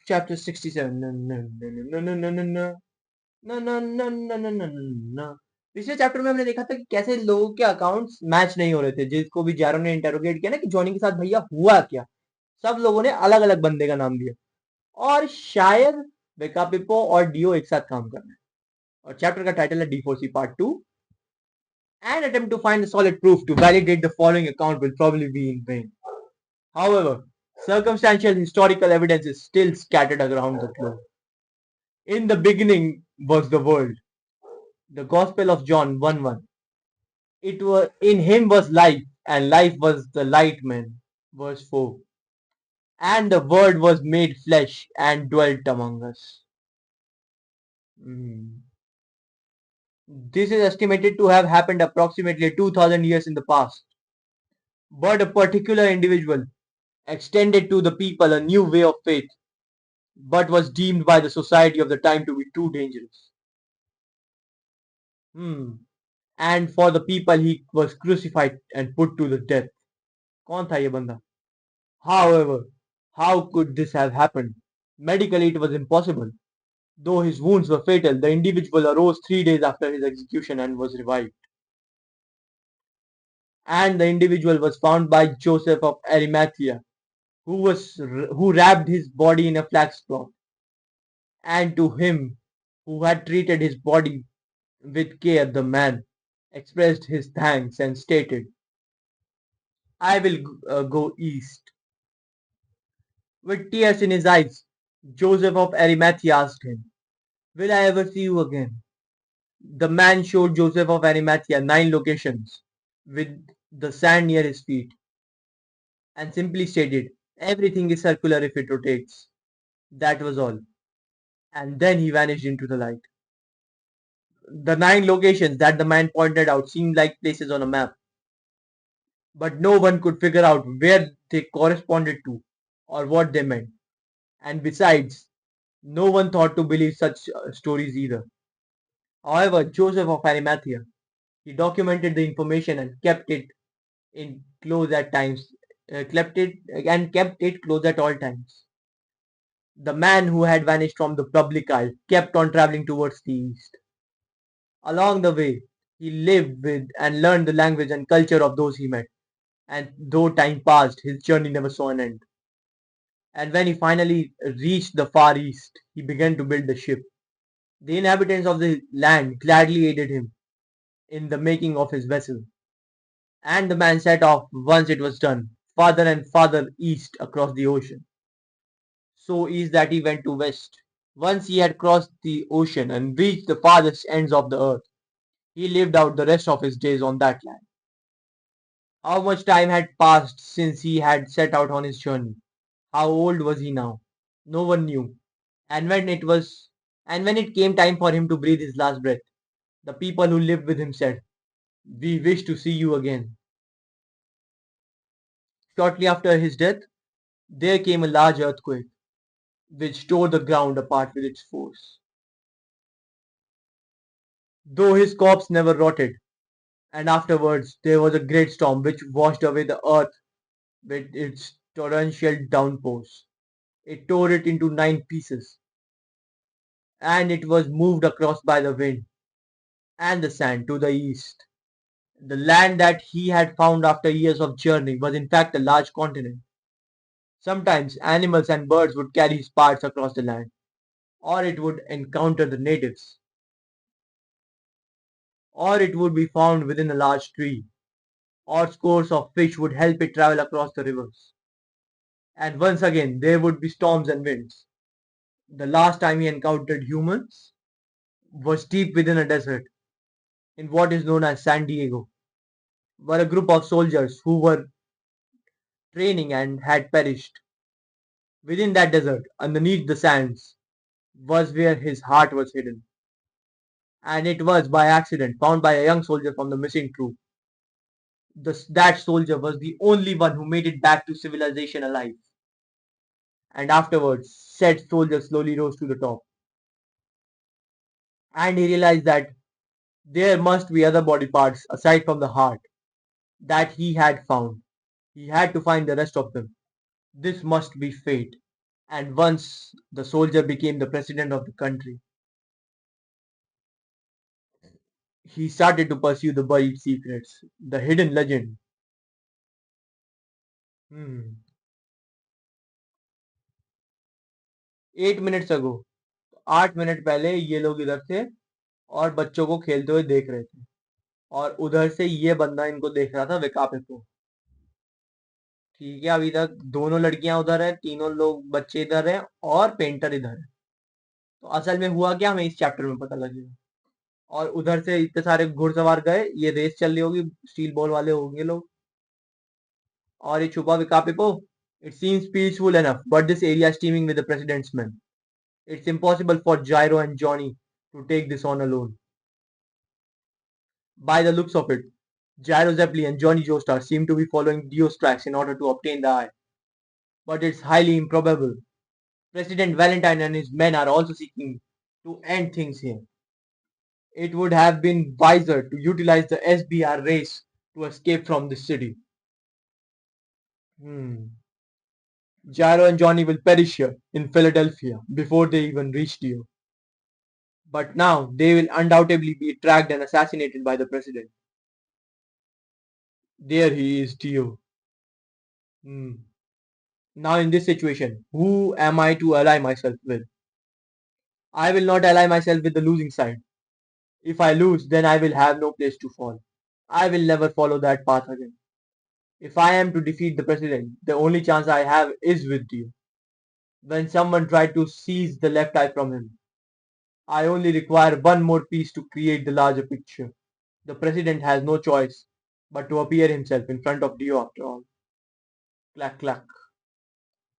Chapter 67. No, no, no, no, no, no, no, no. No, no, no, no, no, no, no, no. पिछले chapter में हमने देखा था कि कैसे लोगों के अकाउंट्स मैच नहीं हो रहे थे, जिसको भी जैरो ने इंटेरोगेट किया ना कि जॉनी के साथ भैया हुआ क्या। सब लोगों ने अलग अलग बंदे का नाम दिया और शायद बेका पिपो और डियो एक साथ काम कर रहे हैं। और चैप्टर का टाइटल है D4C part 2। An attempt to find a solid proof to validate the following account will probably be in vain. However, circumstantial historical evidence is still scattered around the globe. In the beginning was the world. The Gospel of John 1:1. It was in him was life, and life was the light man. Verse 4. And the word was made flesh and dwelt among us. Hmm. This is estimated to have happened approximately 2000 years in the past. But a particular individual extended to the people a new way of faith, but was deemed by the society of the time to be too dangerous. Hmm. And for the people he was crucified and put to the death. कौन था ये बंदा? However, how could this have happened? Medically it was impossible. Though his wounds were fatal, the individual arose 3 days after his execution and was revived. And the individual was found by Joseph of Arimathea, who wrapped his body in a flax cloth, and to him who had treated his body with care the man expressed his thanks and stated, I will go east. With tears in his eyes, Joseph of Arimathea asked him, will I ever see you again? The man showed Joseph of Arimathea 9 locations with the sand near his feet and simply stated, everything is circular if it rotates. That was all. And then he vanished into the light. The 9 locations that the man pointed out seemed like places on a map, but no one could figure out where they corresponded to or what they meant. And besides, no one thought to believe such stories either. However, Joseph of Arimathea, he documented the information and kept it in close at times, kept it close at all times. The man who had vanished from the public eye kept on traveling towards the east. Along the way, he lived with and learned the language and culture of those he met, and though time passed, his journey never saw an end. And when he finally reached the far east, he began to build the ship. The inhabitants of the land gladly aided him in the making of his vessel, and the man set off once it was done, farther and farther east across the ocean. So east that he went to west. Once he had crossed the ocean and reached the farthest ends of the earth, he lived out the rest of his days on that land. How much time had passed since he had set out on his journey? How old was he now? No one knew. And when it came time for him to breathe his last breath, the people who lived with him said, we wish to see you again. Shortly after his death, there came a large earthquake, which tore the ground apart with its force. Though his corpse never rotted, and afterwards there was a great storm which washed away the earth with its torrential downpours. It tore it into 9 pieces, and it was moved across by the wind and the sand to the east. The land that he had found after years of journey was in fact a large continent. Sometimes animals and birds would carry his parts across the land, or it would encounter the natives, or it would be found within a large tree, or scores of fish would help it travel across the rivers. And once again there would be storms and winds. The last time he encountered humans was deep within a desert in what is known as San Diego, where a group of soldiers who were training and had perished. Within that desert, underneath the sands, was where his heart was hidden, and it was by accident found by a young soldier from the missing troop. That soldier was the only one who made it back to civilization alive, and afterwards, said soldier slowly rose to the top, and he realized that there must be other body parts aside from the heart that he had found. He had to find the rest of them. This must be fate. And once the soldier became the president of the country, he started to pursue the buried secrets, the hidden legend. Hmm. 8 minutes ago, 8 minute पहले ये लोग इधर थे और बच्चों को खेलते हुए देख रहे थे और उधर से ये बंदा इनको देख रहा था विकापे को। ठीक है, अभी तक दोनों लड़कियां उधर है, तीनों लोग बच्चे इधर हैं और पेंटर इधर है। तो असल में हुआ क्या हमें इस चैप्टर में पता लगेगा। और उधर से इतने सारे घुड़सवार गए, ये रेस चल रही होगी, स्टील बॉल वाले होंगे लोग। और ये छुपा विकापे को। It seems peaceful enough but this area steaming with the president's men. It's impossible for Gyro and Johnny to take this on alone. By the looks of it, Gyro Zeppeli and Johnny Joestar seem to be following Dio's tracks in order to obtain the eye. But it's highly improbable. President Valentine and his men are also seeking to end things here. It would have been wiser to utilize the SBR race to escape from this city. Hmm. Gyro and Johnny will perish here in Philadelphia before they even reach Dio. But now they will undoubtedly be tracked and assassinated by the president. There he is, Dio. Hmm. Now in this situation, who am I to ally myself with? I will not ally myself with the losing side. If I lose, then I will have no place to fall. I will never follow that path again. If I am to defeat the president, the only chance I have is with you. When someone tried to seize the left eye from him, I only require one more piece to create the larger picture. The president has no choice but to appear himself in front of Dio after all. Clack clack.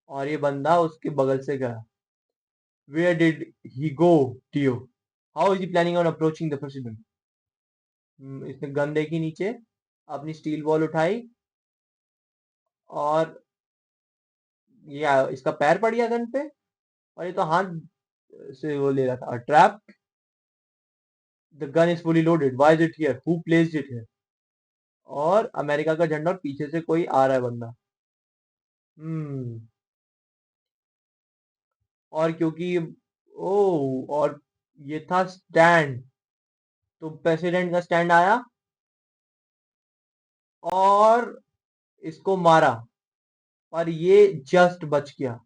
और ये बंदा उसके बगल से गया. Where did he go, Dio? How is he planning on approaching the president? इसने gun देखी नीचे, अपनी स्टील बॉल उठाई और ये इसका पैर पड़ गया गन पे और ये तो हाथ से वो ले रहा था. Trap. The gun is fully loaded. Why is it here? Who placed it here? और अमेरिका का झंडा और पीछे से कोई आ रहा है बंदा. हम्म. और क्योंकि ओ और ये था स्टैंड, तो प्रेसिडेंट का स्टैंड आया और इसको मारा और ये जस्ट बच गया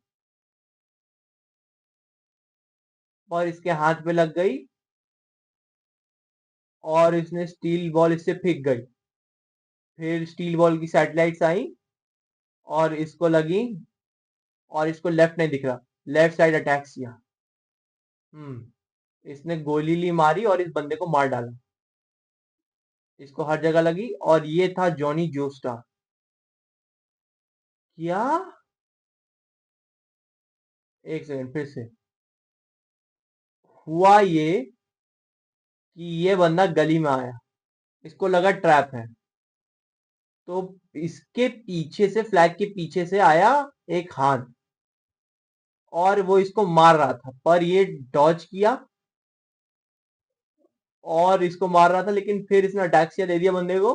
और इसके हाथ पे लग गई और इसने स्टील बॉल इससे फेंक गई. फिर स्टील बॉल की सैटेलाइट्स आई और इसको लगी और इसको लेफ्ट नहीं दिख रहा, लेफ्ट साइड अटैक किया. इसने गोली ली मारी और इस बंदे को मार डाला. इसको हर जगह लगी और ये था जॉनी जोस्टार. क्या? एक सेकंड फिर से. हुआ ये कि ये बंदा गली में आया, इसको लगा ट्रैप है, तो इसके पीछे से, फ्लैग के पीछे से आया एक हाथ और वो इसको मार रहा था, पर ये डॉज किया और इसको मार रहा था, लेकिन फिर इसने अटैक्सिया दे दिया बंदे को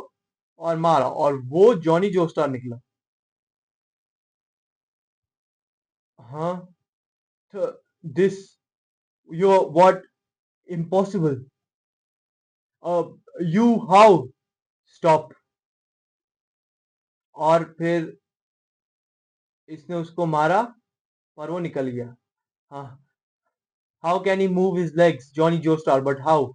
और मारा और वो जॉनी जोस्टार निकला. हाँ. तो this you what impossible. You how stop. और फिर इसने उसको मारा पर वो निकल गया. हाँ. How can he move his legs Johnny Joestar but how.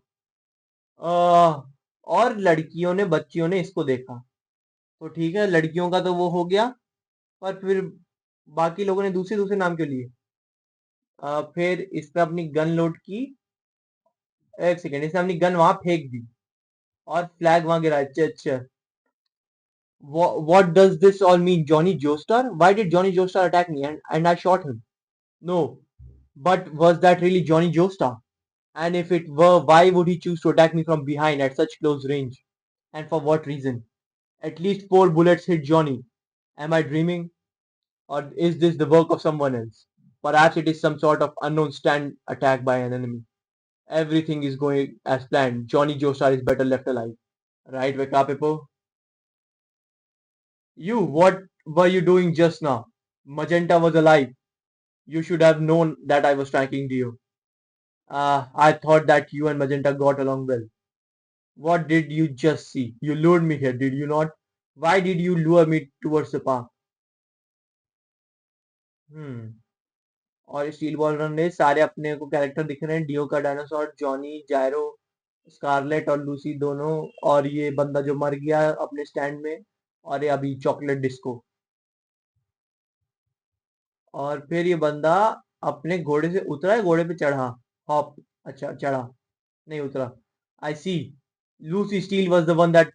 और लड़कियों ने, बच्चियों ने इसको देखा. तो ठीक है, लड़कियों का तो वो हो गया, पर फिर बाकी लोगों ने दूसरे दूसरे नाम क्यों लिए. फिर इसने अपनी गन लोड की. एक सेकेंड, इसने अपनी गन वहां फेंक दी और फ्लैग वहां गिरा. अच्छा. What does this all mean, Johnny Joestar? Why did Johnny Joestar attack me and I shot him? No, but was that really Johnny Joestar? And if it were, why would he choose to attack me from behind at such close range? And for what reason? At least 4 bullets hit Johnny. Am I dreaming? Or is this the work of someone else? Perhaps it is some sort of unknown stand attack by an enemy. Everything is going as planned. Johnny Joestar is better left alive. Right, Vekapipo? You, what were you doing just now? Magenta was alive. You should have known that I was tracking Dio. I thought that you and Magenta got along well. What did you just see? You lured me here, did you not? Why did you lure me towards the park? Hmm. और steel ball run ने सारे अपने को character दिख रहे हैं, deo का dinosaur, Johnny, जायरो, Scarlett और लूसी दोनों, और ये बंदा जो मर गया अपने स्टैंड में, और ये अभी चॉकलेट डिस्को, और फिर ये बंदा अपने घोड़े से उतरा है, घोड़े पे चढ़ा, हॉप, अच्छा चढ़ा, नहीं उतरा, I see, Lucy Steel was the one that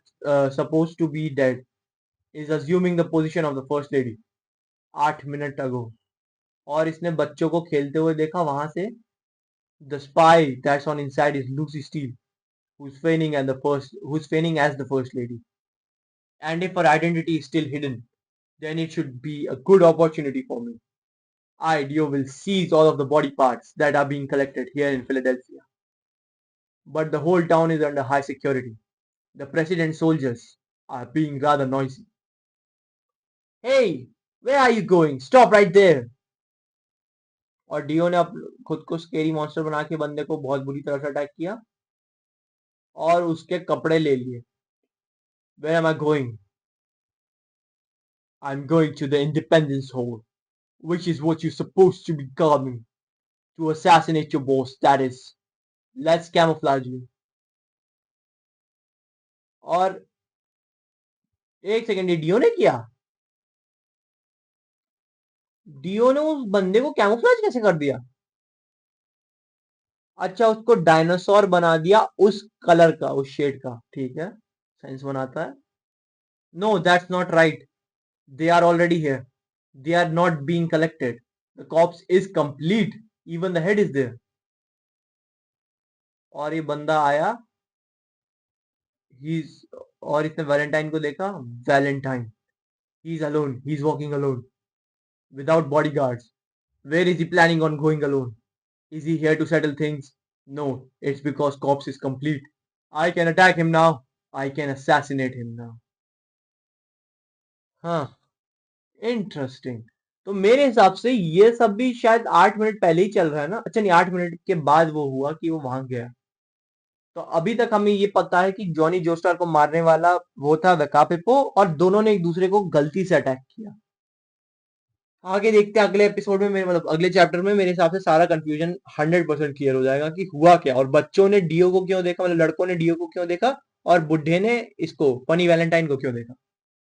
suppose to be dead, is assuming the position of the first lady, 8 minute ago, और इसने बच्चों को खेलते हुए देखा वहां से, the spy that's on inside is Lucy Steel who's feigning as the first lady. And if her identity is still hidden, then it should be a good opportunity for me. I, Dio, will seize all of the body parts that are being collected here in Philadelphia. But the whole town is under high security. The president's soldiers are being rather noisy. Hey, where are you going? Stop right there! और deo ने खुद को scary monster बना के बंदे को बहुत बुरी तरह से अटैक किया और उसके कपड़े ले लिए. Where am I going? I'm going to the Independence Hall, which is what you're supposed to be coming to assassinate your boss, that is. Let's camouflage you. और एक सेकंड, ये डियो ने किया? डियो ने उस बंदे को कैमोफ्लेज कैसे कर दिया? अच्छा, उसको डायनासोर बना दिया उस कलर का, उस शेड का, ठीक है, साइंस बनाता है. No, that's not right. They are already here. They are not being collected. The corpse is complete. Even the head is there. और ये बंदा आया, ही, और इसने वैलेंटाइन को देखा. Valentine, he is alone, he is walking alone without bodyguards. Where is he planning on going alone? Is he here to settle things? No, it's because Corpse is complete. I can attack him now. I can assassinate him now. हाँ, interesting. तो मेरे हिसाब से ये सब भी शायद 8 minute पहले ही चल रहा है ना. अच्छा नहीं, 8 मिनट के बाद वो हुआ कि वो वहां गया. तो अभी तक हमें ये पता है कि जॉनी जोस्टार को मारने वाला वो था वेकापिपो, और दोनों ने एक दूसरे को गलती से अटैक किया. आगे देखते हैं अगले एपिसोड में, मेरे मतलब अगले चैप्टर में मेरे हिसाब से सारा कंफ्यूजन 100% क्लियर हो जाएगा कि हुआ क्या, और बच्चों ने डियो को क्यों देखा, मतलब लड़कों ने डियो को क्यों देखा, और बुढ़े ने इसको फनी वैलेंटाइन को क्यों देखा.